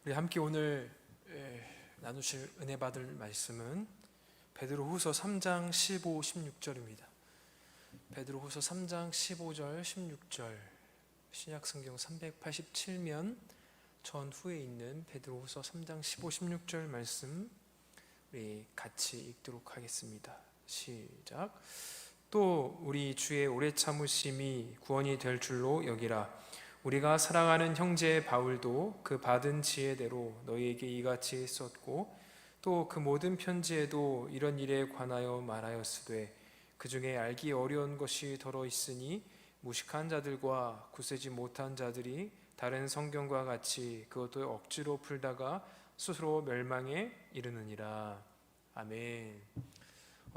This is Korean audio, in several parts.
우리 함께 오늘 나누실 은혜 받을 말씀은 베드로후서 3장 15, 16절입니다. 베드로후서 3장 15절, 16절 신약성경 387면 전후에 있는 베드로후서 3장 15, 16절 말씀 우리 같이 읽도록 하겠습니다. 시작. 또 우리 주의 오래 참으심이 구원이 될 줄로 여기라. 우리가 사랑하는 형제 바울도 그 받은 지혜대로 너희에게 이같이 썼고 또 그 모든 편지에도 이런 일에 관하여 말하였으되 그 중에 알기 어려운 것이 더러 있으니 무식한 자들과 굳세지 못한 자들이 다른 성경과 같이 그것도 억지로 풀다가 스스로 멸망에 이르느니라. 아멘.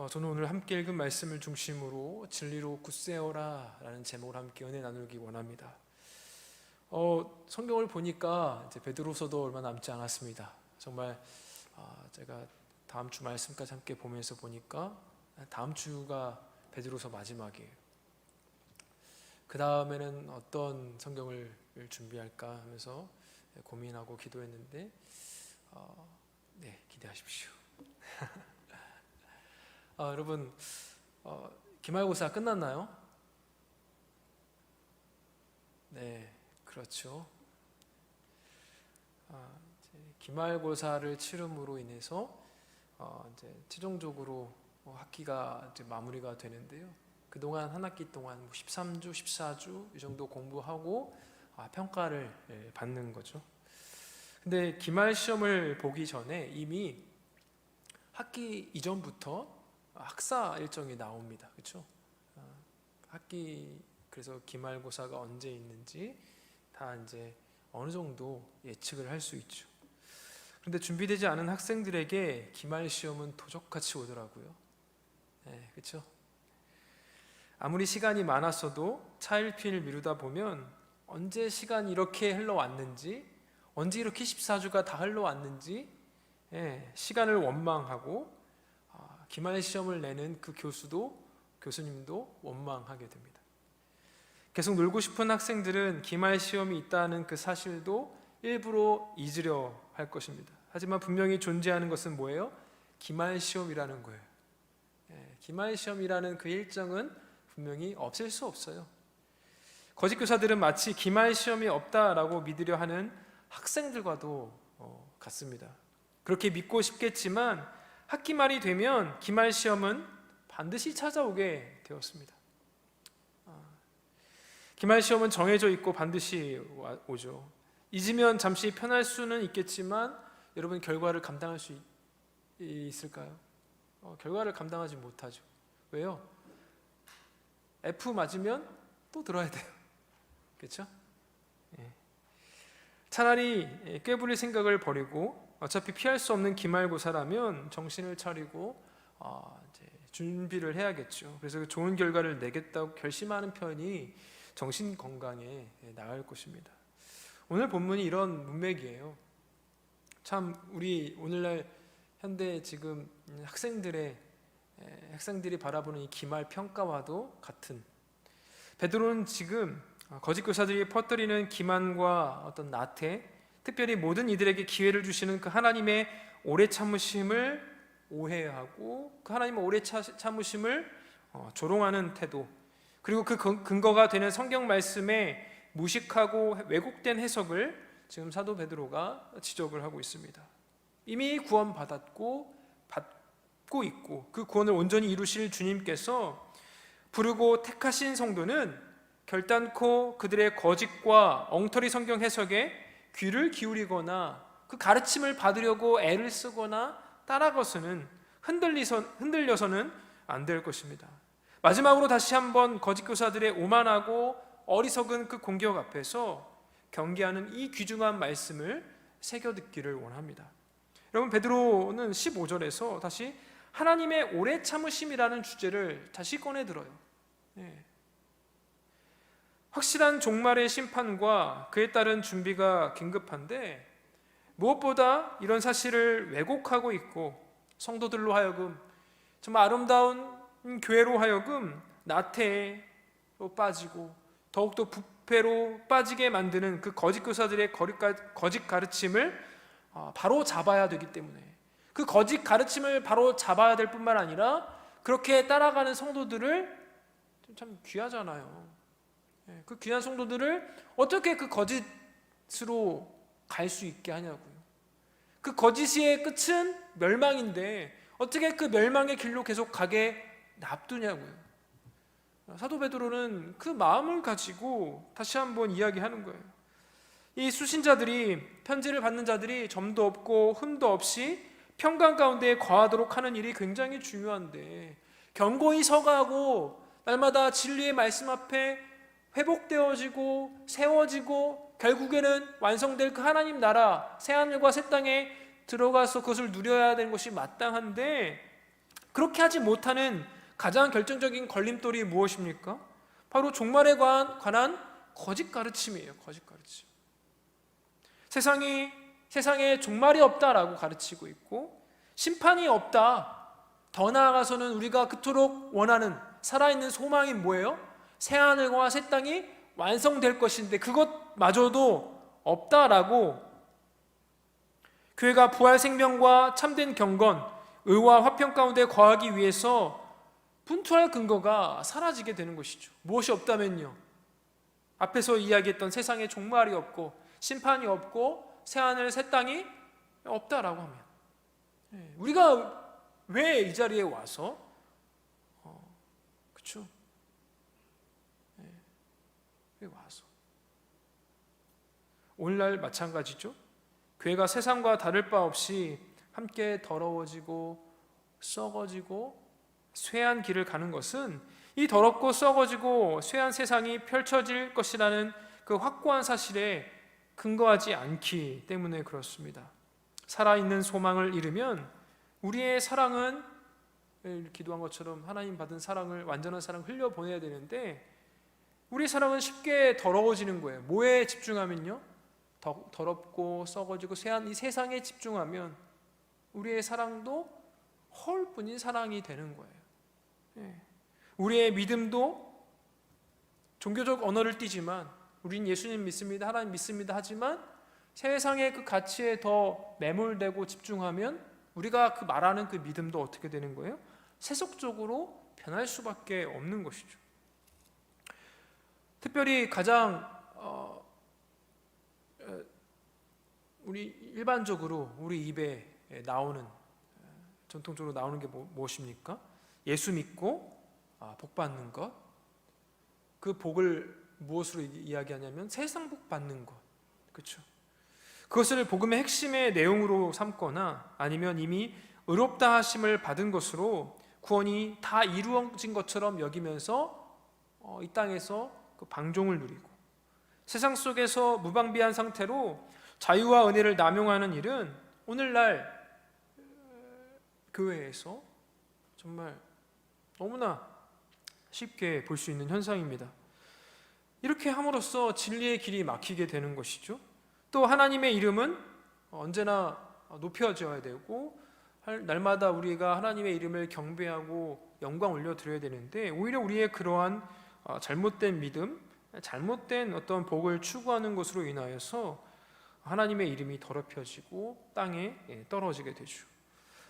저는 오늘 함께 읽은 말씀을 중심으로 진리로 굳세어라 라는 제목을 함께 은혜 나누기 원합니다. 성경을 보니까 이제 베드로서도 얼마 남지 않았습니다. 정말 제가 다음 주 말씀까지 함께 보면서 보니까 다음 주가 베드로서 마지막이에요. 그 다음에는 어떤 성경을 준비할까 하면서 고민하고 기도했는데 기대하십시오. 여러분 기말고사 끝났나요? 네, 그렇죠. 기말고사를 치름으로 인해서 이제 최종적으로 학기가 이제 마무리가 되는데요. 그동안 한 학기 동안 13주, 14주 이 정도 공부하고 평가를 받는 거죠. 근데 기말 시험을 보기 전에 이미 학기 이전부터 학사 일정이 나옵니다. 그렇죠? 학기 그래서 기말고사가 언제 있는지 다 이제 어느 정도 예측을 할 수 있죠. 그런데 준비되지 않은 학생들에게 기말 시험은 도적같이 오더라고요. 네, 그렇죠? 아무리 시간이 많았어도 차일피일 미루다 보면 언제 시간이 이렇게 흘러왔는지, 언제 이렇게 14주가 다 흘러왔는지 시간을 원망하고 기말 시험을 내는 그 교수님도 원망하게 됩니다. 계속 놀고 싶은 학생들은 기말 시험이 있다는 그 사실도 일부러 잊으려 할 것입니다. 하지만 분명히 존재하는 것은 뭐예요? 기말 시험이라는 거예요. 기말 시험이라는 그 일정은 분명히 없앨 수 없어요. 거짓 교사들은 마치 기말 시험이 없다라고 믿으려 하는 학생들과도 같습니다. 그렇게 믿고 싶겠지만 학기 말이 되면 기말 시험은 반드시 찾아오게 되었습니다. 기말 시험은 정해져 있고 반드시 오죠. 잊으면 잠시 편할 수는 있겠지만 여러분 결과를 감당할 수 있을까요? 결과를 감당하지 못하죠. 왜요? F 맞으면 또 들어야 돼요. 그렇죠? 차라리 꾀부릴 생각을 버리고 어차피 피할 수 없는 기말고사라면 정신을 차리고 이제 준비를 해야겠죠. 그래서 좋은 결과를 내겠다고 결심하는 편이 정신 건강에 나을 것입니다. 오늘 본문이 이런 문맥이에요. 참 우리 오늘날 현대 지금 학생들이 바라보는 이 기말 평가와도 같은, 베드로는 지금 거짓 교사들이 퍼뜨리는 기만과 어떤 나태, 특별히 모든 이들에게 기회를 주시는 그 하나님의 오래 참으심을 오해하고 그 하나님의 오래 참으심을 조롱하는 태도, 그리고 그 근거가 되는 성경 말씀에 무식하고 왜곡된 해석을 지금 사도 베드로가 지적을 하고 있습니다. 이미 구원받았고 받고 있고 그 구원을 온전히 이루실 주님께서 부르고 택하신 성도는 결단코 그들의 거짓과 엉터리 성경 해석에 귀를 기울이거나 그 가르침을 받으려고 애를 쓰거나 따라가서는 흔들려서는 안 될 것입니다. 마지막으로 다시 한번 거짓 교사들의 오만하고 어리석은 그 공격 앞에서 경계하는 이 귀중한 말씀을 새겨 듣기를 원합니다. 여러분, 베드로는 15절에서 다시 하나님의 오래 참으심이라는 주제를 다시 꺼내들어요. 확실한 종말의 심판과 그에 따른 준비가 긴급한데 무엇보다 이런 사실을 왜곡하고 있고 성도들로 하여금 정말 아름다운 교회로 하여금 나태로 빠지고 더욱더 부패로 빠지게 만드는 그 거짓 교사들의 거짓 가르침을 바로 잡아야 되기 때문에, 그 거짓 가르침을 바로 잡아야 될 뿐만 아니라 그렇게 따라가는 성도들을, 참 귀하잖아요. 그 귀한 성도들을 어떻게 그 거짓으로 갈 수 있게 하냐고요. 그 거짓의 끝은 멸망인데 어떻게 그 멸망의 길로 계속 가게 놔두냐고요. 사도 베드로는 그 마음을 가지고 다시 한번 이야기하는 거예요. 이 수신자들이, 편지를 받는 자들이 점도 없고 흠도 없이 평강 가운데 거하도록 하는 일이 굉장히 중요한데, 견고히 서가고 날마다 진리의 말씀 앞에 회복되어지고 세워지고 결국에는 완성될 그 하나님 나라, 새하늘과 새 땅에 들어가서 그것을 누려야 되는 것이 마땅한데, 그렇게 하지 못하는 가장 결정적인 걸림돌이 무엇입니까? 바로 종말에 관한 거짓 가르침이에요. 거짓 가르침. 세상에 종말이 없다라고 가르치고 있고, 심판이 없다, 더 나아가서는 우리가 그토록 원하는 살아있는 소망이 뭐예요? 새하늘과 새 땅이 완성될 것인데 그것마저도 없다라고, 교회가 부활 생명과 참된 경건, 의와 화평 가운데 거하기 위해서 분투할 근거가 사라지게 되는 것이죠. 무엇이 없다면요, 앞에서 이야기했던 세상에 종말이 없고 심판이 없고 새하늘 새 땅이 없다라고 하면, 우리가 왜 이 자리에 와서 그렇죠? 왜 와서? 오늘날 마찬가지죠. 교회가 세상과 다를 바 없이 함께 더러워지고 썩어지고 쇠한 길을 가는 것은 이 더럽고 썩어지고 쇠한 세상이 펼쳐질 것이라는 그 확고한 사실에 근거하지 않기 때문에 그렇습니다. 살아있는 소망을 잃으면 우리의 사랑은, 기도한 것처럼 하나님 받은 사랑을, 완전한 사랑을 흘려보내야 되는데, 우리의 사랑은 쉽게 더러워지는 거예요. 뭐에 집중하면요? 더럽고 썩어지고 쇠한 이 세상에 집중하면 우리의 사랑도 허울뿐인 사랑이 되는 거예요. 우리의 믿음도 종교적 언어를 띠지만, 우린 예수님 믿습니다, 하나님 믿습니다 하지만 세상의 그 가치에 더 매몰되고 집중하면 우리가 그 말하는 그 믿음도 어떻게 되는 거예요? 세속적으로 변할 수밖에 없는 것이죠. 특별히 가장 우리 일반적으로 우리 입에 나오는, 전통적으로 나오는 게 무엇입니까? 예수 믿고 복 받는 것. 그 복을 무엇으로 이야기하냐면 세상 복 받는 것. 그렇죠? 그것을 복음의 핵심의 내용으로 삼거나 아니면 이미 의롭다 하심을 받은 것으로 구원이 다 이루어진 것처럼 여기면서 이 땅에서 그 방종을 누리고 세상 속에서 무방비한 상태로 자유와 은혜를 남용하는 일은 오늘날 교회에서 정말 너무나 쉽게 볼 수 있는 현상입니다. 이렇게 함으로써 진리의 길이 막히게 되는 것이죠. 또 하나님의 이름은 언제나 높여져야 되고 날마다 우리가 하나님의 이름을 경배하고 영광 올려드려야 되는데, 오히려 우리의 그러한 잘못된 믿음, 잘못된 어떤 복을 추구하는 것으로 인하여서 하나님의 이름이 더럽혀지고 땅에 떨어지게 되죠.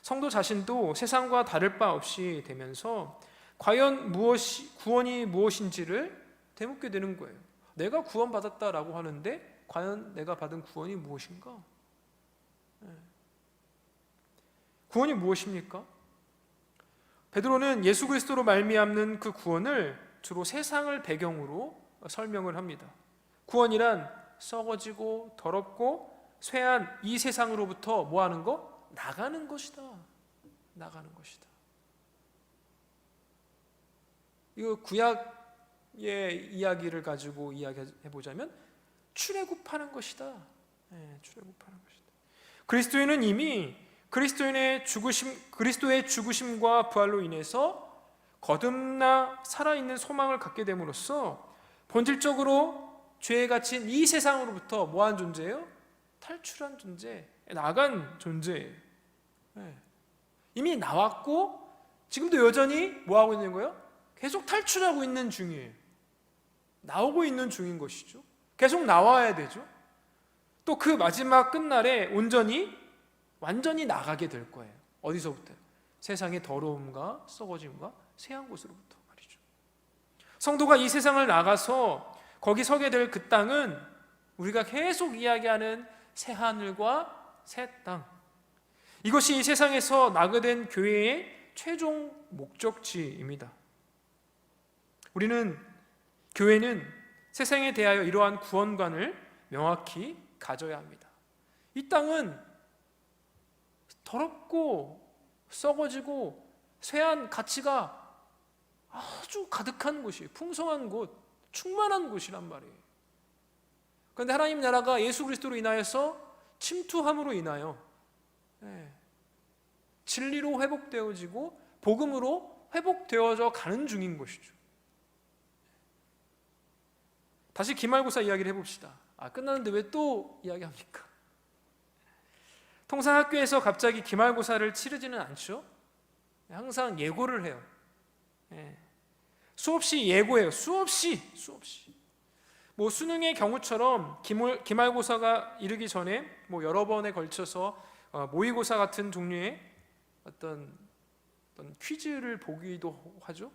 성도 자신도 세상과 다를 바 없이 되면서 과연 구원이 무엇인지를 되묻게 되는 거예요. 내가 구원받았다라고 하는데 과연 내가 받은 구원이 무엇인가? 구원이 무엇입니까? 베드로는 예수 그리스도로 말미암는 그 구원을 주로 세상을 배경으로 설명을 합니다. 구원이란 썩어지고 더럽고 쇠한 이 세상으로부터 뭐 하는 거? 나가는 것이다. 나가는 것이다. 이거 구약의 이야기를 가지고 이야기해보자면 출애굽하는 것이다. 출애굽하는 것이다. 그리스도인은 이미 그리스도의 죽으심과 부활로 인해서 거듭나 살아있는 소망을 갖게 됨으로써 본질적으로 죄에 갇힌 이 세상으로부터 뭐한 존재예요? 탈출한 존재, 나간 존재예요. 이미 나왔고 지금도 여전히 뭐하고 있는 거예요? 계속 탈출하고 있는 중이에요. 나오고 있는 중인 것이죠. 계속 나와야 되죠. 또 그 마지막 끝날에 완전히 나가게 될 거예요. 어디서부터? 세상의 더러움과 썩어짐과 쇠한 곳으로부터 말이죠. 성도가 이 세상을 나가서 거기 서게 될 그 땅은 우리가 계속 이야기하는 새 하늘과 새 땅, 이것이 이 세상에서 나게 된 교회의 최종 목적지입니다. 교회는 세상에 대하여 이러한 구원관을 명확히 가져야 합니다. 이 땅은 더럽고 썩어지고 쇠한 가치가 아주 가득한 곳이에요. 풍성한 곳, 충만한 곳이란 말이에요. 그런데 하나님 나라가 예수 그리스도로 인하여서 침투함으로 인하여 진리로 회복되어지고 복음으로 회복되어져 가는 중인 것이죠. 다시 기말고사 이야기를 해봅시다. 끝났는데 왜 또 이야기합니까? 통상 학교에서 갑자기 기말고사를 치르지는 않죠. 항상 예고를 해요. 수없이 예고해요. 수없이. 수능의 경우처럼 기말고사가 이르기 전에 여러 번에 걸쳐서 모의고사 같은 종류의 어떤 퀴즈를 보기도 하죠.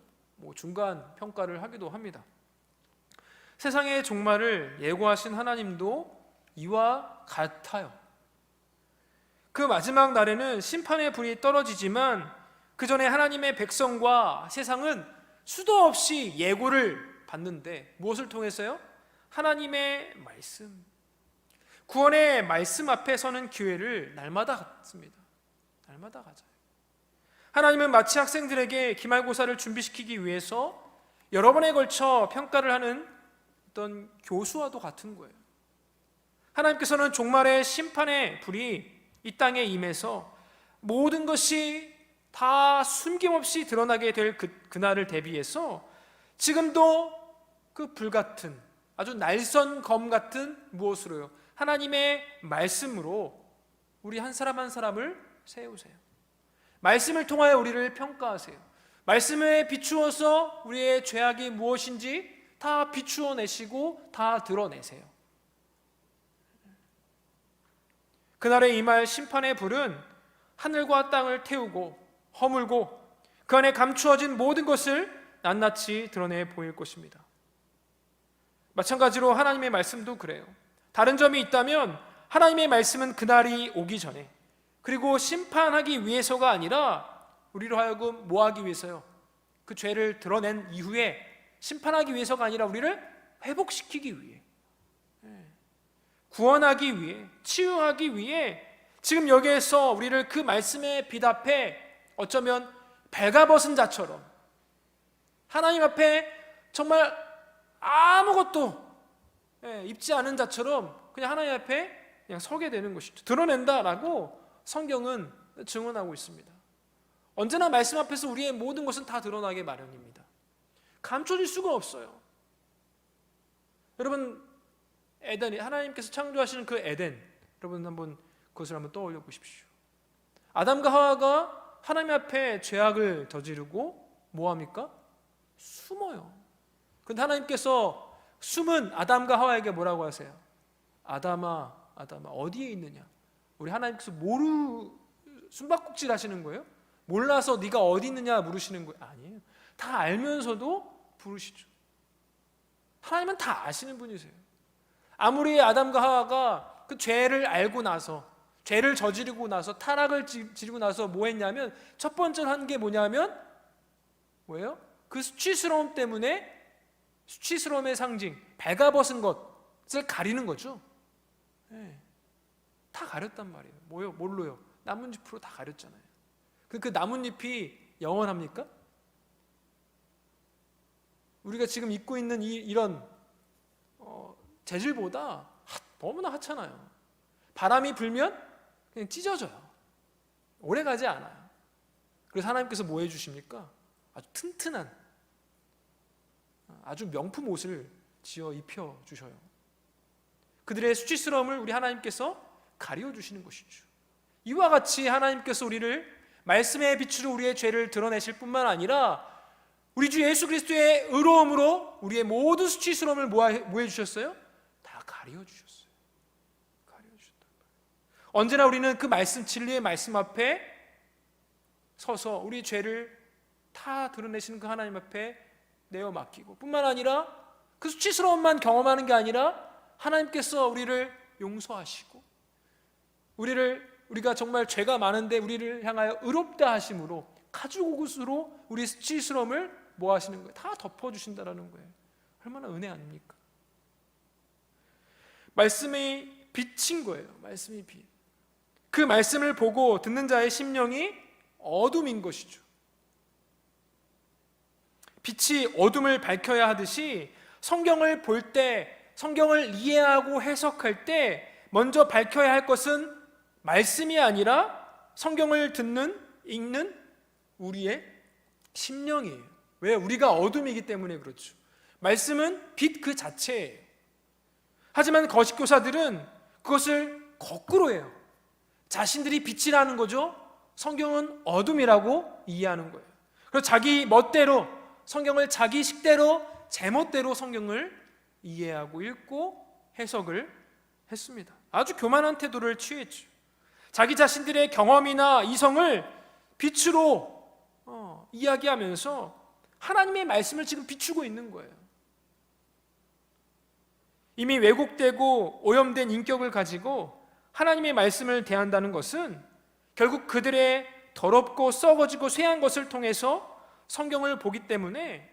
중간 평가를 하기도 합니다. 세상의 종말을 예고하신 하나님도 이와 같아요. 그 마지막 날에는 심판의 불이 떨어지지만 그 전에 하나님의 백성과 세상은 수도 없이 예고를 받는데 무엇을 통해서요? 하나님의 말씀, 구원의 말씀 앞에 서는 기회를 날마다 갖습니다. 날마다 가져요. 하나님은 마치 학생들에게 기말고사를 준비시키기 위해서 여러 번에 걸쳐 평가를 하는 어떤 교수와도 같은 거예요. 하나님께서는 종말의 심판의 불이 이 땅에 임해서 모든 것이 다 숨김없이 드러나게 될 그날을 대비해서 지금도 그 불같은 아주 날선 검 같은 무엇으로요? 하나님의 말씀으로 우리 한 사람 한 사람을 세우세요. 말씀을 통하여 우리를 평가하세요. 말씀에 비추어서 우리의 죄악이 무엇인지 다 비추어 내시고 다 드러내세요. 그날에 임할 심판의 불은 하늘과 땅을 태우고 허물고 그 안에 감추어진 모든 것을 낱낱이 드러내 보일 것입니다. 마찬가지로 하나님의 말씀도 그래요. 다른 점이 있다면 하나님의 말씀은 그날이 오기 전에, 그리고 심판하기 위해서가 아니라 우리로 하여금 뭐 하기 위해서요? 그 죄를 드러낸 이후에 심판하기 위해서가 아니라 우리를 회복시키기 위해, 구원하기 위해, 치유하기 위해 지금 여기에서 우리를 그 말씀의 빛 앞에 어쩌면 발가벗은 자처럼 하나님 앞에 정말 아무것도 입지 않은 자처럼 그냥 하나님 앞에 그냥 서게 되는 것이죠. 드러낸다라고 성경은 증언하고 있습니다. 언제나 말씀 앞에서 우리의 모든 것은 다 드러나게 마련입니다. 감춰질 수가 없어요. 여러분, 에덴이 하나님께서 창조하시는 그 에덴, 여러분 한번 그것을 한번 떠올려 보십시오. 아담과 하와가 하나님 앞에 죄악을 저지르고 뭐합니까? 숨어요. 그런데 하나님께서 숨은 아담과 하와에게 뭐라고 하세요? 아담아, 아담아, 어디에 있느냐? 우리 하나님께서 숨바꼭질 하시는 거예요? 몰라서 네가 어디 있느냐 물으시는 거예요? 아니에요. 다 알면서도 부르시죠. 하나님은 다 아시는 분이세요. 아무리 아담과 하와가 그 죄를 알고 나서, 죄를 저지르고 나서, 타락을 지르고 나서 뭐 했냐면, 첫 번째로 한 게 뭐냐면 뭐예요? 그 수치스러움 때문에, 수치스러움의 상징, 발가벗은 것을 가리는 거죠. 다 가렸단 말이에요. 뭘로요? 나뭇잎으로 다 가렸잖아요. 그 나뭇잎이 영원합니까? 우리가 지금 입고 있는 이런 재질보다 너무나 하찮아요. 바람이 불면 그냥 찢어져요. 오래가지 않아요. 그래서 하나님께서 뭐 해주십니까? 아주 튼튼한, 아주 명품 옷을 지어 입혀주셔요. 그들의 수치스러움을 우리 하나님께서 가려주시는 것이죠. 이와 같이 하나님께서 우리를 말씀의 빛으로 우리의 죄를 드러내실 뿐만 아니라 우리 주 예수 그리스도의 의로움으로 우리의 모든 수치스러움을 뭐 해주셨어요? 다 가려주셨어요. 가려주셨어요. 언제나 우리는 그 말씀, 진리의 말씀 앞에 서서 우리 죄를 다 드러내시는 그 하나님 앞에 내어 맡기고, 뿐만 아니라 그 수치스러움만 경험하는 게 아니라 하나님께서 우리를 용서하시고 우리가 정말 죄가 많은데 우리를 향하여 의롭다 하심으로 가죽옷으로 우리 수치스러움을 뭐 하시는 거예요? 다 덮어주신다라는 거예요. 얼마나 은혜 아닙니까? 말씀이 빛인 거예요. 말씀이 빛. 그 말씀을 보고 듣는 자의 심령이 어둠인 것이죠. 빛이 어둠을 밝혀야 하듯이 성경을 볼 때, 성경을 이해하고 해석할 때 먼저 밝혀야 할 것은 말씀이 아니라 성경을 듣는, 읽는 우리의 심령이에요. 왜? 우리가 어둠이기 때문에 그렇죠. 말씀은 빛 그 자체예요. 하지만 거짓교사들은 그것을 거꾸로 해요. 자신들이 빛이라는 거죠. 성경은 어둠이라고 이해하는 거예요. 그래서 자기 멋대로 성경을 자기 식대로 제멋대로 성경을 이해하고 읽고 해석을 했습니다. 아주 교만한 태도를 취했죠. 자기 자신들의 경험이나 이성을 빛으로 이야기하면서 하나님의 말씀을 지금 비추고 있는 거예요. 이미 왜곡되고 오염된 인격을 가지고 하나님의 말씀을 대한다는 것은 결국 그들의 더럽고 썩어지고 쇠한 것을 통해서 성경을 보기 때문에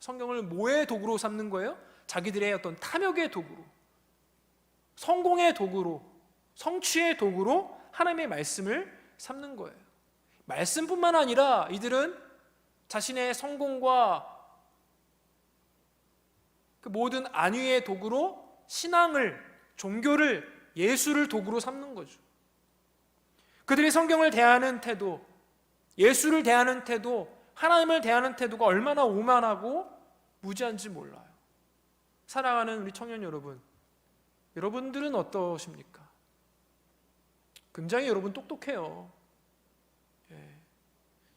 성경을 뭐의 도구로 삼는 거예요? 자기들의 어떤 탐욕의 도구로, 성공의 도구로, 성취의 도구로 하나님의 말씀을 삼는 거예요. 말씀뿐만 아니라 이들은 자신의 성공과 그 모든 안위의 도구로 신앙을, 종교를, 예수를 도구로 삼는 거죠. 그들이 성경을 대하는 태도, 예수를 대하는 태도, 하나님을 대하는 태도가 얼마나 오만하고 무지한지 몰라요. 사랑하는 우리 청년 여러분, 여러분들은 어떠십니까? 굉장히 여러분 똑똑해요.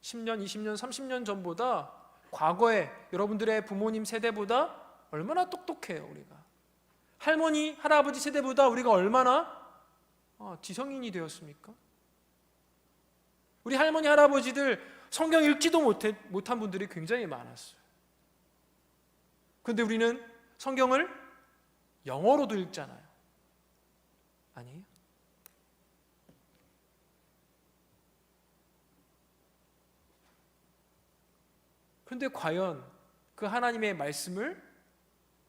10년, 20년, 30년 전보다 과거에 여러분들의 부모님 세대보다 얼마나 똑똑해요. 우리가 할머니, 할아버지 세대보다 우리가 얼마나 지성인이 되었습니까? 우리 할머니, 할아버지들 성경 읽지도 못한 분들이 굉장히 많았어요. 그런데 우리는 성경을 영어로도 읽잖아요. 아니에요? 그런데 과연 그 하나님의 말씀을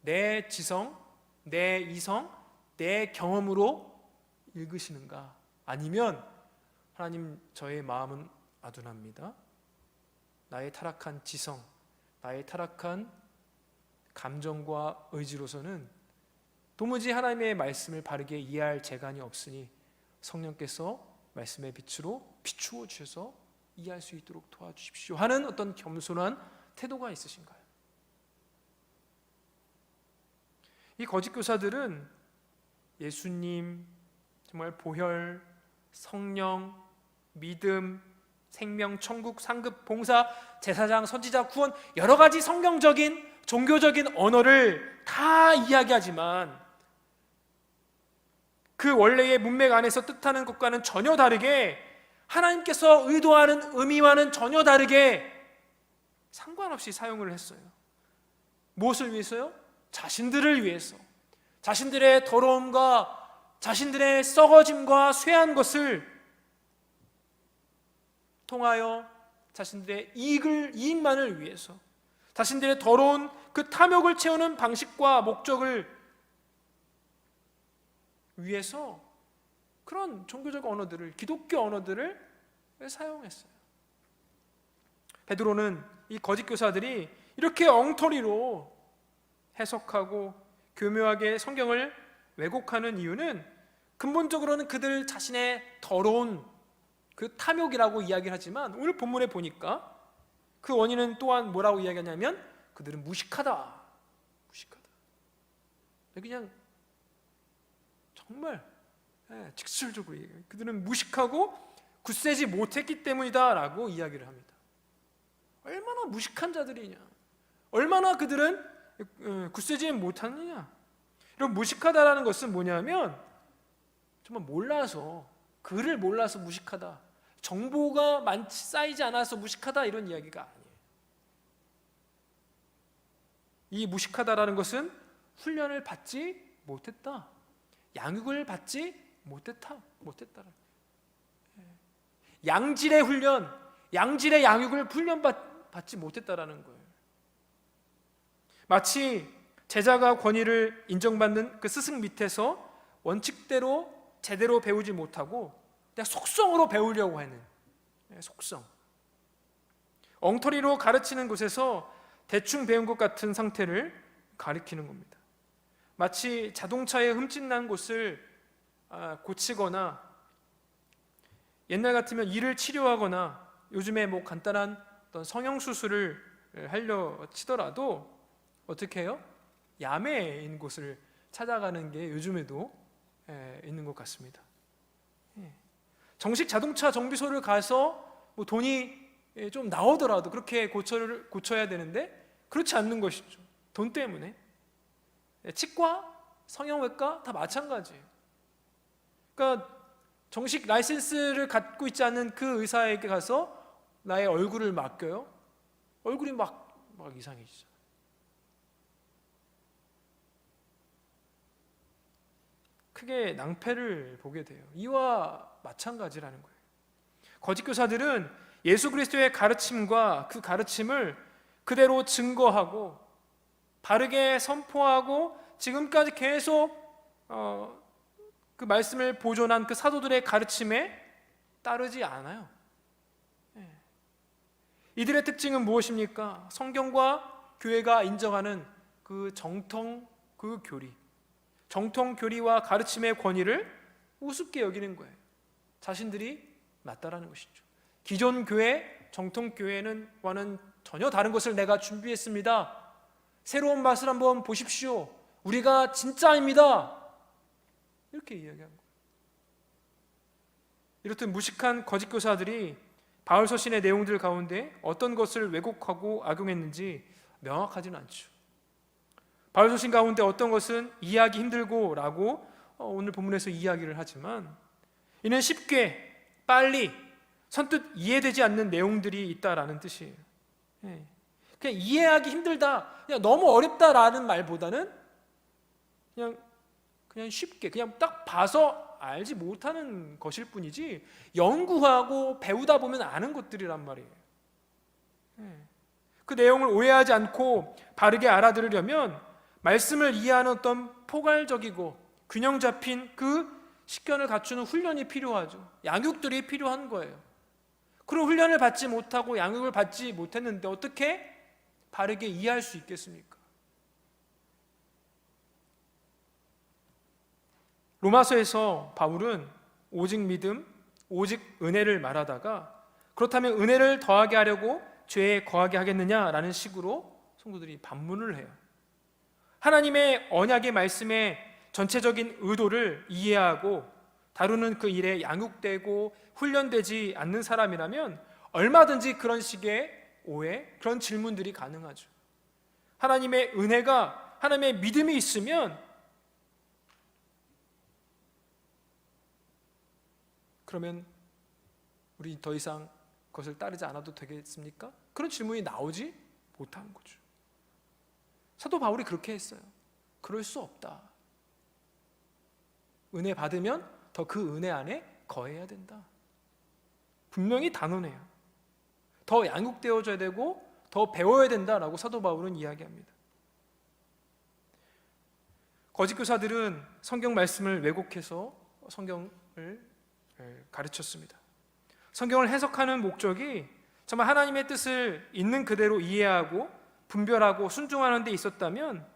내 지성, 내 이성, 내 경험으로 읽으시는가? 아니면 하나님, 저의 마음은 아둔합니다. 나의 타락한 지성, 나의 타락한 감정과 의지로서는 도무지 하나님의 말씀을 바르게 이해할 재간이 없으니 성령께서 말씀의 빛으로 비추어 주셔서 이해할 수 있도록 도와주십시오 하는 어떤 겸손한 태도가 있으신가요? 이 거짓 교사들은 예수님, 정말 보혈, 성령, 믿음, 생명, 천국, 상급, 봉사, 제사장, 선지자, 구원, 여러 가지 성경적인 종교적인 언어를 다 이야기하지만 그 원래의 문맥 안에서 뜻하는 것과는 전혀 다르게, 하나님께서 의도하는 의미와는 전혀 다르게 상관없이 사용을 했어요. 무엇을 위해서요? 자신들을 위해서, 자신들의 더러움과 자신들의 썩어짐과 쇠한 것을 통하여 자신들의 이익만을 위해서, 자신들의 더러운 그 탐욕을 채우는 방식과 목적을 위해서 그런 종교적 언어들을, 기독교 언어들을 사용했어요. 베드로는 이 거짓 교사들이 이렇게 엉터리로 해석하고 교묘하게 성경을 왜곡하는 이유는 근본적으로는 그들 자신의 더러운 그 탐욕이라고 이야기를 하지만 오늘 본문에 보니까 그 원인은 또한 뭐라고 이야기하냐면 그들은 무식하다. 무식하다. 그냥 정말 직설적으로 얘기해요. 그들은 무식하고 굳세지 못했기 때문이다 라고 이야기를 합니다. 얼마나 무식한 자들이냐, 얼마나 그들은 굳세지 못하느냐. 이런 무식하다라는 것은 뭐냐면 정말 몰라서 글을 몰라서 무식하다, 정보가 쌓이지 않아서 무식하다, 이런 이야기가 아니에요. 이 무식하다라는 것은 훈련을 받지 못했다, 양육을 받지 못했다라는 거예요. 양질의 훈련, 양질의 양육을 훈련받지 못했다라는 거예요. 마치 제자가 권위를 인정받는 그 스승 밑에서 원칙대로 제대로 배우지 못하고 그냥 속성으로 배우려고 하는, 속성, 엉터리로 가르치는 곳에서 대충 배운 것 같은 상태를 가리키는 겁니다. 마치 자동차에 흠집난 곳을 고치거나, 옛날 같으면 이를 치료하거나, 요즘에 뭐 간단한 어떤 성형수술을 하려 치더라도 어떻게 해요? 야매인 곳을 찾아가는 게 요즘에도 있는 것 같습니다. 정식 자동차 정비소를 가서 뭐 돈이 좀 나오더라도 그렇게 고쳐야 되는데 그렇지 않는 것이죠. 돈 때문에. 치과, 성형외과 다 마찬가지예요. 그러니까 정식 라이센스를 갖고 있지 않은 그 의사에게 가서 나의 얼굴을 맡겨요. 얼굴이 막 이상해지죠. 크게 낭패를 보게 돼요. 이와 마찬가지라는 거예요. 거짓 교사들은 예수 그리스도의 가르침과 그 가르침을 그대로 증거하고 바르게 선포하고 지금까지 계속 그 말씀을 보존한 그 사도들의 가르침에 따르지 않아요. 이들의 특징은 무엇입니까? 성경과 교회가 인정하는 그 정통, 그 교리, 정통 교리와 가르침의 권위를 우습게 여기는 거예요. 자신들이 맞다라는 것이죠. 기존 교회, 정통 교회와는 전혀 다른 것을 내가 준비했습니다. 새로운 맛을 한번 보십시오. 우리가 진짜입니다. 이렇게 이야기한 거예요. 이렇듯 무식한 거짓 교사들이 바울 서신의 내용들 가운데 어떤 것을 왜곡하고 악용했는지 명확하지는 않죠. 바울 서신 가운데 어떤 것은 이해하기 힘들고 라고 오늘 본문에서 이야기를 하지만, 이는 쉽게 빨리 선뜻 이해되지 않는 내용들이 있다라는 뜻이에요. 그냥 이해하기 힘들다, 그냥 너무 어렵다라는 말보다는 그냥 쉽게, 그냥 딱 봐서 알지 못하는 것일 뿐이지 연구하고 배우다 보면 아는 것들이란 말이에요. 그 내용을 오해하지 않고 바르게 알아들으려면 말씀을 이해하는 어떤 포괄적이고 균형 잡힌 그 식견을 갖추는 훈련이 필요하죠. 양육들이 필요한 거예요. 그런 훈련을 받지 못하고 양육을 받지 못했는데 어떻게 바르게 이해할 수 있겠습니까? 로마서에서 바울은 오직 믿음, 오직 은혜를 말하다가, 그렇다면 은혜를 더하게 하려고 죄에 거하게 하겠느냐라는 식으로 성도들이 반문을 해요. 하나님의 언약의 말씀의 전체적인 의도를 이해하고 다루는 그 일에 양육되고 훈련되지 않는 사람이라면 얼마든지 그런 식의 오해, 그런 질문들이 가능하죠. 하나님의 은혜가, 하나님의 믿음이 있으면 그러면 우리 더 이상 그것을 따르지 않아도 되겠습니까? 그런 질문이 나오지 못하는 거죠. 사도 바울이 그렇게 했어요. 그럴 수 없다. 은혜 받으면 더 그 은혜 안에 거해야 된다. 분명히 단언해요. 더 양육되어져야 되고 더 배워야 된다라고 사도 바울은 이야기합니다. 거짓 교사들은 성경 말씀을 왜곡해서 성경을 가르쳤습니다. 성경을 해석하는 목적이 정말 하나님의 뜻을 있는 그대로 이해하고 분별하고 순종하는 데 있었다면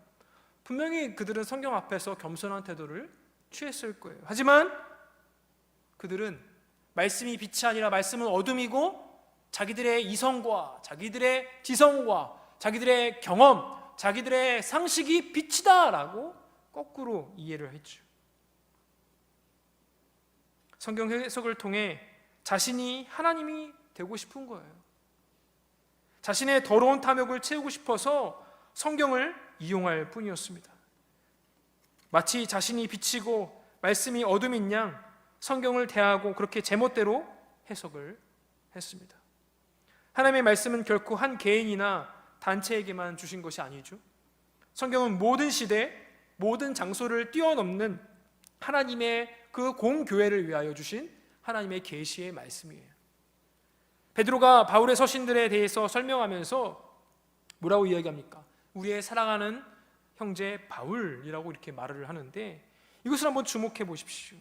분명히 그들은 성경 앞에서 겸손한 태도를 취했을 거예요. 하지만 그들은 말씀이 빛이 아니라 말씀은 어둠이고 자기들의 이성과 자기들의 지성과 자기들의 경험, 자기들의 상식이 빛이다라고 거꾸로 이해를 했죠. 성경 해석을 통해 자신이 하나님이 되고 싶은 거예요. 자신의 더러운 탐욕을 채우고 싶어서 성경을 이용할 뿐이었습니다. 마치 자신이 빛이고 말씀이 어둠인 양 성경을 대하고 그렇게 제멋대로 해석을 했습니다. 하나님의 말씀은 결코 한 개인이나 단체에게만 주신 것이 아니죠. 성경은 모든 시대, 모든 장소를 뛰어넘는 하나님의 그 공교회를 위하여 주신 하나님의 계시의 말씀이에요. 베드로가 바울의 서신들에 대해서 설명하면서 뭐라고 이야기합니까? 우리의 사랑하는 형제 바울이라고 이렇게 말을 하는데, 이것을 한번 주목해 보십시오.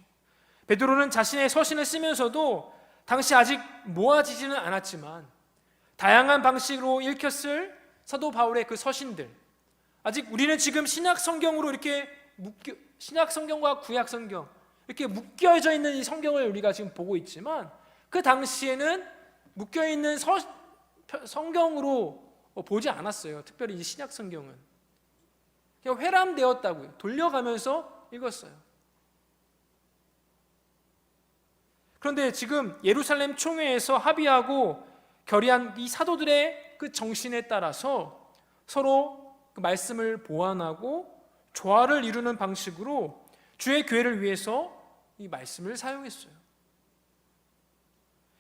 베드로는 자신의 서신을 쓰면서도 당시 아직 모아지지는 않았지만 다양한 방식으로 읽혔을 사도 바울의 그 서신들, 아직 우리는 지금 신약 성경으로 이렇게 신약 성경과 구약 성경 이렇게 묶여져 있는 이 성경을 우리가 지금 보고 있지만, 그 당시에는 묶여 있는 성경으로 보지 않았어요. 특별히 이 신약 성경은 그냥 회람되었다고요. 돌려가면서 읽었어요. 그런데 지금 예루살렘 총회에서 합의하고 결의한 이 사도들의 그 정신에 따라서 서로 그 말씀을 보완하고 조화를 이루는 방식으로 주의 교회를 위해서 이 말씀을 사용했어요.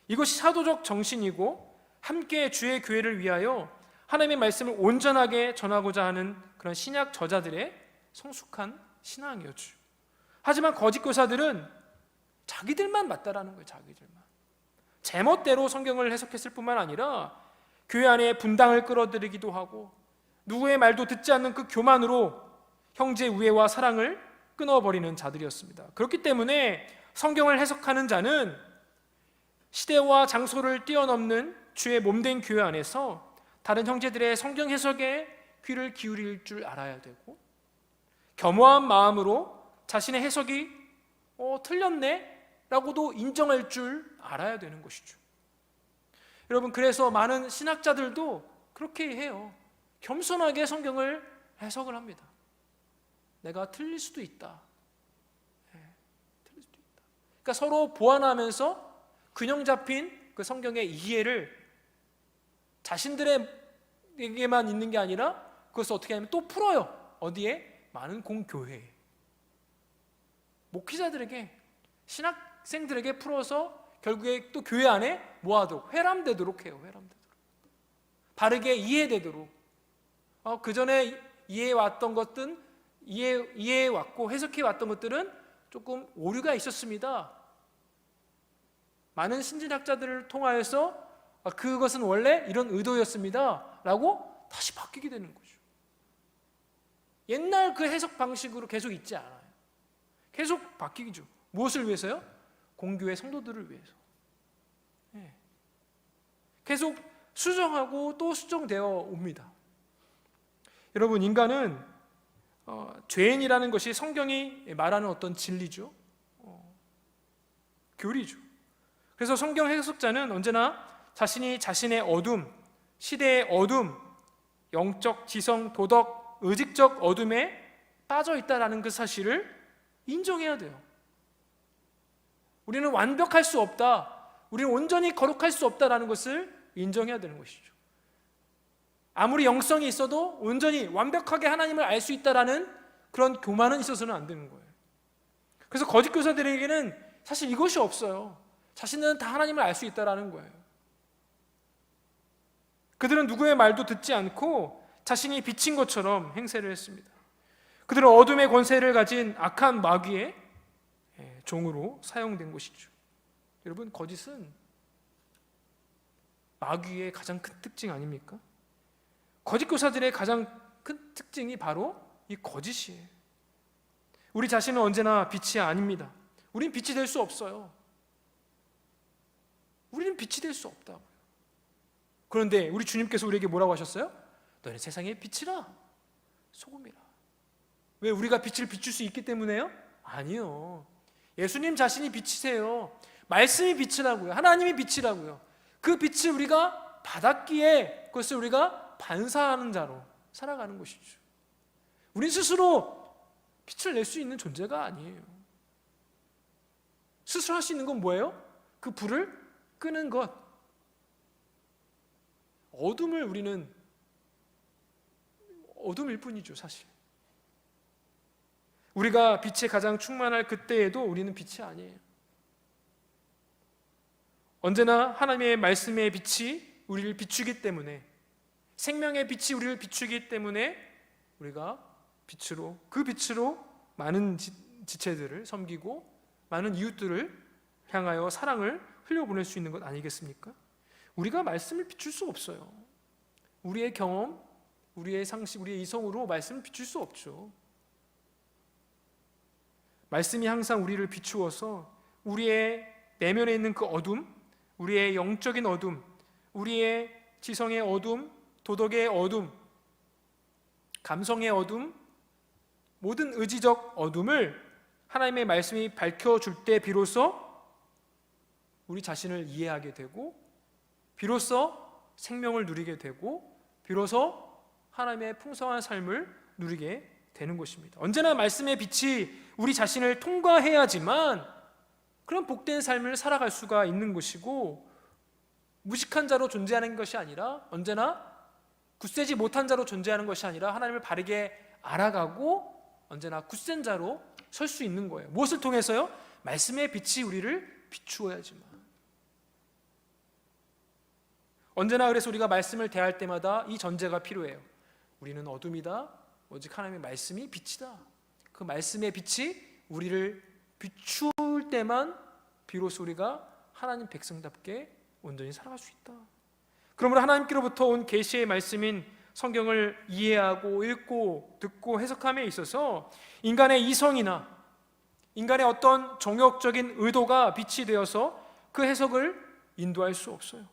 이것이 사도적 정신이고 함께 주의 교회를 위하여 하나님의 말씀을 온전하게 전하고자 하는 그런 신약 저자들의 성숙한 신앙이었죠. 하지만 거짓 교사들은 자기들만 맞다라는 거예요. 자기들만 제멋대로 성경을 해석했을 뿐만 아니라 교회 안에 분당을 끌어들이기도 하고 누구의 말도 듣지 않는 그 교만으로 형제 우애와 사랑을 끊어버리는 자들이었습니다. 그렇기 때문에 성경을 해석하는 자는 시대와 장소를 뛰어넘는 주의 몸된 교회 안에서 다른 형제들의 성경 해석에 귀를 기울일 줄 알아야 되고, 겸허한 마음으로 자신의 해석이 틀렸네 라고도 인정할 줄 알아야 되는 것이죠. 여러분, 그래서 많은 신학자들도 그렇게 해요. 겸손하게 성경을 해석을 합니다. 내가 틀릴 수도 있다. 틀릴 수도 있다. 그러니까 서로 보완하면서 균형 잡힌 그 성경의 이해를 자신들에게만 있는 게 아니라 그것을 어떻게 하면 또 풀어요. 어디에? 많은 공교회에, 목회자들에게, 신학생들에게 풀어서 결국에 또 교회 안에 모아도록, 회람되도록 해요. 회람되도록, 바르게 이해되도록. 그 전에 이해해왔던 것들은 이해해왔고 해석해왔던 것들은 조금 오류가 있었습니다. 많은 신진학자들을 통하여서 그것은 원래 이런 의도였습니다 라고 다시 바뀌게 되는 거죠. 옛날 그 해석 방식으로 계속 있지 않아요. 계속 바뀌죠. 무엇을 위해서요? 공교회 성도들을 위해서. 계속 수정하고 또 수정되어 옵니다. 여러분, 인간은 죄인이라는 것이 성경이 말하는 어떤 진리죠. 교리죠. 그래서 성경 해석자는 언제나 자신이 자신의 어둠, 시대의 어둠, 영적, 지성, 도덕, 의직적 어둠에 빠져 있다는 그 사실을 인정해야 돼요. 우리는 완벽할 수 없다, 우리는 온전히 거룩할 수 없다라는 것을 인정해야 되는 것이죠. 아무리 영성이 있어도 온전히 완벽하게 하나님을 알 수 있다라는 그런 교만은 있어서는 안 되는 거예요. 그래서 거짓 교사들에게는 사실 이것이 없어요. 자신은 다 하나님을 알 수 있다라는 거예요. 그들은 누구의 말도 듣지 않고 자신이 빛인 것처럼 행세를 했습니다. 그들은 어둠의 권세를 가진 악한 마귀의 종으로 사용된 것이죠. 여러분, 거짓은 마귀의 가장 큰 특징 아닙니까? 거짓 교사들의 가장 큰 특징이 바로 이 거짓이에요. 우리 자신은 언제나 빛이 아닙니다. 우린 빛이 될 수 없어요. 우리는 빛이 될 수 없다고요. 그런데 우리 주님께서 우리에게 뭐라고 하셨어요? 너는 세상의 빛이라, 소금이라. 왜? 우리가 빛을 비출 수 있기 때문에요? 아니요. 예수님 자신이 빛이세요. 말씀이 빛이라고요. 하나님이 빛이라고요. 그 빛을 우리가 받았기에 그것을 우리가 반사하는 자로 살아가는 것이죠. 우린 스스로 빛을 낼 수 있는 존재가 아니에요. 스스로 할 수 있는 건 뭐예요? 그 불을 끄는 것. 어둠을 우리는 어둠일 뿐이죠, 사실. 우리가 빛에 가장 충만할 그때에도 우리는 빛이 아니에요. 언제나 하나님의 말씀의 빛이 우리를 비추기 때문에, 생명의 빛이 우리를 비추기 때문에 우리가 그 빛으로 많은 지체들을 섬기고 많은 이웃들을 향하여 사랑을 흘려보낼 수 있는 것 아니겠습니까? 우리가 말씀을 비출 수 없어요. 우리의 경험, 우리의 상식, 우리의 이성으로 말씀을 비출 수 없죠. 말씀이 항상 우리를 비추어서 우리의 내면에 있는 그 어둠, 우리의 영적인 어둠, 우리의 지성의 어둠, 도덕의 어둠, 감성의 어둠, 모든 의지적 어둠을 하나님의 말씀이 밝혀줄 때 비로소 우리 자신을 이해하게 되고, 비로소 생명을 누리게 되고, 비로소 하나님의 풍성한 삶을 누리게 되는 것입니다. 언제나 말씀의 빛이 우리 자신을 통과해야지만 그런 복된 삶을 살아갈 수가 있는 것이고, 무식한 자로 존재하는 것이 아니라, 언제나 굳세지 못한 자로 존재하는 것이 아니라 하나님을 바르게 알아가고 언제나 굳센 자로 설 수 있는 거예요. 무엇을 통해서요? 말씀의 빛이 우리를 비추어야지만. 언제나 그래서 우리가 말씀을 대할 때마다 이 전제가 필요해요. 우리는 어둠이다, 오직 하나님의 말씀이 빛이다. 그 말씀의 빛이 우리를 비출 때만 비로소 우리가 하나님 백성답게 온전히 살아갈 수 있다. 그러므로 하나님께로부터 온 계시의 말씀인 성경을 이해하고 읽고 듣고 해석함에 있어서 인간의 이성이나 인간의 어떤 정욕적인 의도가 빛이 되어서 그 해석을 인도할 수 없어요.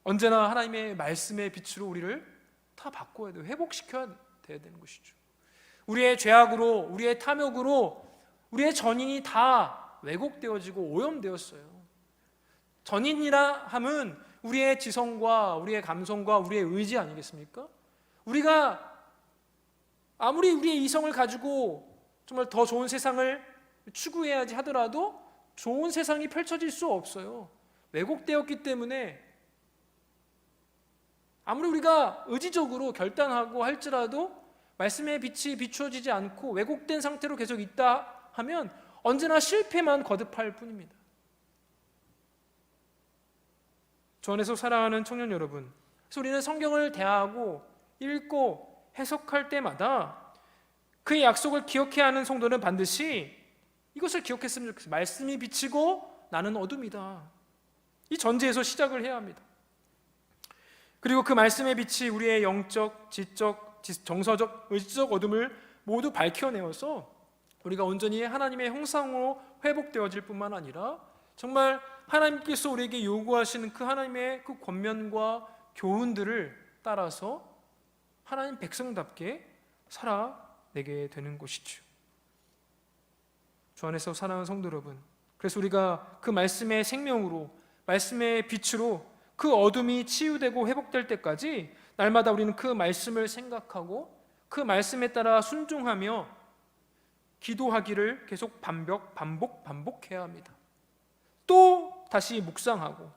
언제나 하나님의 말씀의 빛으로 우리를 다 바꿔야 돼요. 회복시켜야 되는 것이죠. 우리의 죄악으로, 우리의 탐욕으로 우리의 전인이 다 왜곡되어지고 오염되었어요. 전인이라 함은 우리의 지성과 우리의 감성과 우리의 의지 아니겠습니까? 우리가 아무리 우리의 이성을 가지고 정말 더 좋은 세상을 추구해야지 하더라도 좋은 세상이 펼쳐질 수 없어요. 왜곡되었기 때문에 아무리 우리가 의지적으로 결단하고 할지라도 말씀의 빛이 비추어지지 않고 왜곡된 상태로 계속 있다 하면 언제나 실패만 거듭할 뿐입니다. 주 안에서 사랑하는 청년 여러분, 그래서 우리는 성경을 대하고 읽고 해석할 때마다 그의 약속을 기억해야 하는 성도는 반드시 이것을 기억했으면 좋겠어요. 말씀이 비치고 나는 어둠이다. 이 전제에서 시작을 해야 합니다. 그리고 그 말씀의 빛이 우리의 영적, 지적, 정서적, 의지적 어둠을 모두 밝혀내어서 우리가 온전히 하나님의 형상으로 회복되어질 뿐만 아니라 정말 하나님께서 우리에게 요구하시는 그 하나님의 그 권면과 교훈들을 따라서 하나님 백성답게 살아내게 되는 것이죠. 주 안에서 사랑하는 성도 여러분, 그래서 우리가 그 말씀의 생명으로, 말씀의 빛으로 그 어둠이 치유되고 회복될 때까지 날마다 우리는 그 말씀을 생각하고 그 말씀에 따라 순종하며 기도하기를 계속 반복해야 합니다. 또 다시 묵상하고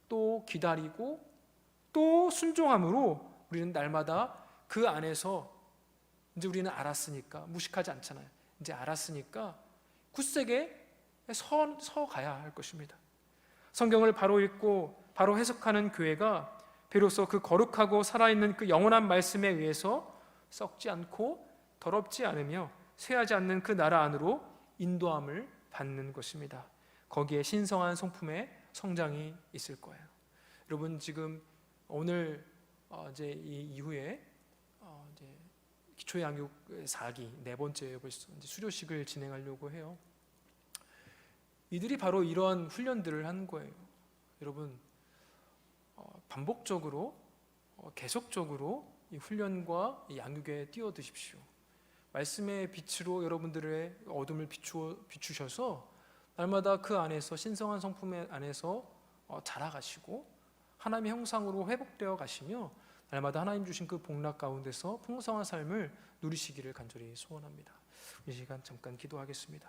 또 기다리고 또 순종함으로 우리는 날마다 그 안에서 이제 우리는 알았으니까 무식하지 않잖아요. 이제 알았으니까 굳세게 서 가야 할 것입니다. 성경을 바로 읽고 바로 해석하는 교회가 비로소 그 거룩하고 살아있는 그 영원한 말씀에 의해서 썩지 않고 더럽지 않으며 쇠하지 않는 그 나라 안으로 인도함을 받는 것입니다. 거기에 신성한 성품의 성장이 있을 거예요. 여러분 지금 오늘 이제 이 이후에 이제 기초 양육 4기 네 번째 벌써 이제 수료식을 진행하려고 해요. 이들이 바로 이러한 훈련들을 하는 거예요. 여러분 반복적으로 계속적으로 이 훈련과 이 양육에 뛰어드십시오. 말씀의 빛으로 여러분들의 어둠을 비추셔서 날마다 그 안에서 신성한 성품 안에서 자라가시고 하나님의 형상으로 회복되어 가시며 날마다 하나님 주신 그 복락 가운데서 풍성한 삶을 누리시기를 간절히 소원합니다. 이 시간 잠깐 기도하겠습니다.